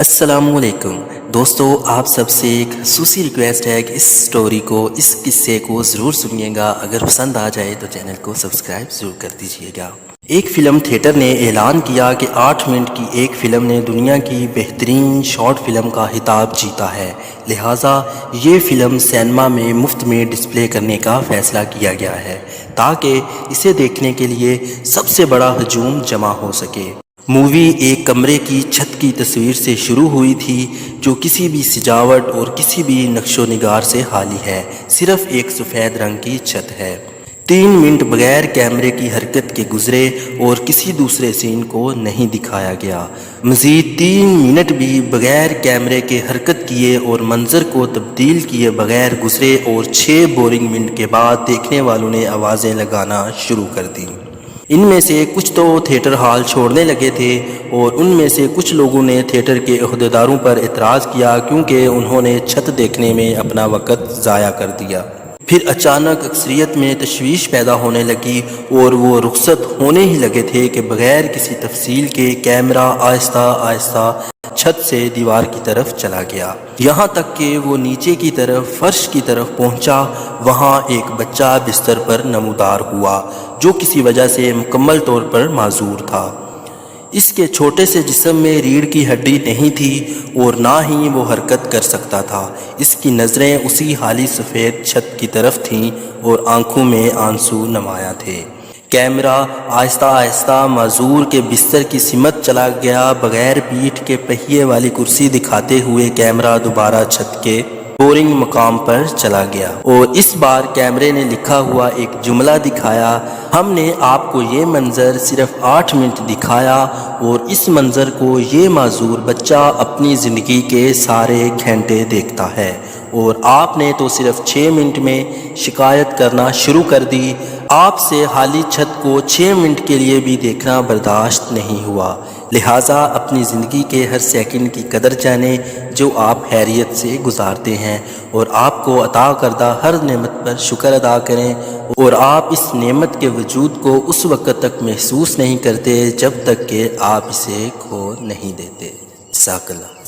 السلام علیکم دوستو، آپ سب سے ایک خصوصی ریکویسٹ ہے کہ اس سٹوری کو، اس قصے کو ضرور سنیے گا۔ اگر پسند آ جائے تو چینل کو سبسکرائب ضرور کر دیجیے گا۔ ایک فلم تھیٹر نے اعلان کیا کہ 8 منٹ کی ایک فلم نے دنیا کی بہترین شارٹ فلم کا خطاب جیتا ہے، لہٰذا یہ فلم سینما میں مفت میں ڈسپلے کرنے کا فیصلہ کیا گیا ہے تاکہ اسے دیکھنے کے لیے سب سے بڑا ہجوم جمع ہو سکے۔ مووی ایک کمرے کی چھت کی تصویر سے شروع ہوئی تھی جو کسی بھی سجاوٹ اور کسی بھی نقش و نگار سے خالی ہے، صرف ایک سفید رنگ کی چھت ہے۔ 3 منٹ بغیر کیمرے کی حرکت کے گزرے اور کسی دوسرے سین کو نہیں دکھایا گیا۔ مزید 3 منٹ بھی بغیر کیمرے کے حرکت کیے اور منظر کو تبدیل کیے بغیر گزرے اور 6 بورنگ منٹ کے بعد دیکھنے والوں نے آوازیں لگانا شروع کر دیں۔ ان میں سے کچھ تو تھیٹر ہال چھوڑنے لگے تھے اور ان میں سے کچھ لوگوں نے تھیٹر کے عہدیداروں پر اعتراض کیا کیونکہ انہوں نے چھت دیکھنے میں اپنا وقت ضائع کر دیا۔ پھر اچانک اکثریت میں تشویش پیدا ہونے لگی اور وہ رخصت ہونے ہی لگے تھے کہ بغیر کسی تفصیل کے کیمرہ آہستہ آہستہ چھت سے دیوار کی طرف چلا گیا، یہاں تک کہ وہ نیچے کی طرف فرش کی طرف پہنچا۔ وہاں ایک بچہ بستر پر نمودار ہوا جو کسی وجہ سے مکمل طور پر معذور تھا۔ اس کے چھوٹے سے جسم میں ریڑھ کی ہڈی نہیں تھی اور نہ ہی وہ حرکت کر سکتا تھا۔ اس کی نظریں اسی خالی سفید چھت کی طرف تھیں اور آنکھوں میں آنسو نمایاں تھے۔ کیمرہ آہستہ آہستہ معذور کے بستر کی سمت چلا گیا۔ بغیر پیٹھ کے پہیے والی کرسی دکھاتے ہوئے کیمرہ دوبارہ چھت کے بورنگ مقام پر چلا گیا اور اس بار کیمرے نے لکھا ہوا ایک جملہ دکھایا: ہم نے آپ کو یہ منظر صرف 8 منٹ دکھایا اور اس منظر کو یہ معذور بچہ اپنی زندگی کے سارے گھنٹے دیکھتا ہے اور آپ نے تو صرف 6 منٹ میں شکایت کرنا شروع کر دی۔ آپ سے خالی چھت کو 6 منٹ کے لیے بھی دیکھنا برداشت نہیں ہوا، لہٰذا اپنی زندگی کے ہر سیکنڈ کی قدر جانیں جو آپ خیریت سے گزارتے ہیں اور آپ کو عطا کردہ ہر نعمت پر شکر ادا کریں، اور آپ اس نعمت کے وجود کو اس وقت تک محسوس نہیں کرتے جب تک کہ آپ اسے کھو نہیں دیتے۔ جزاک اللہ۔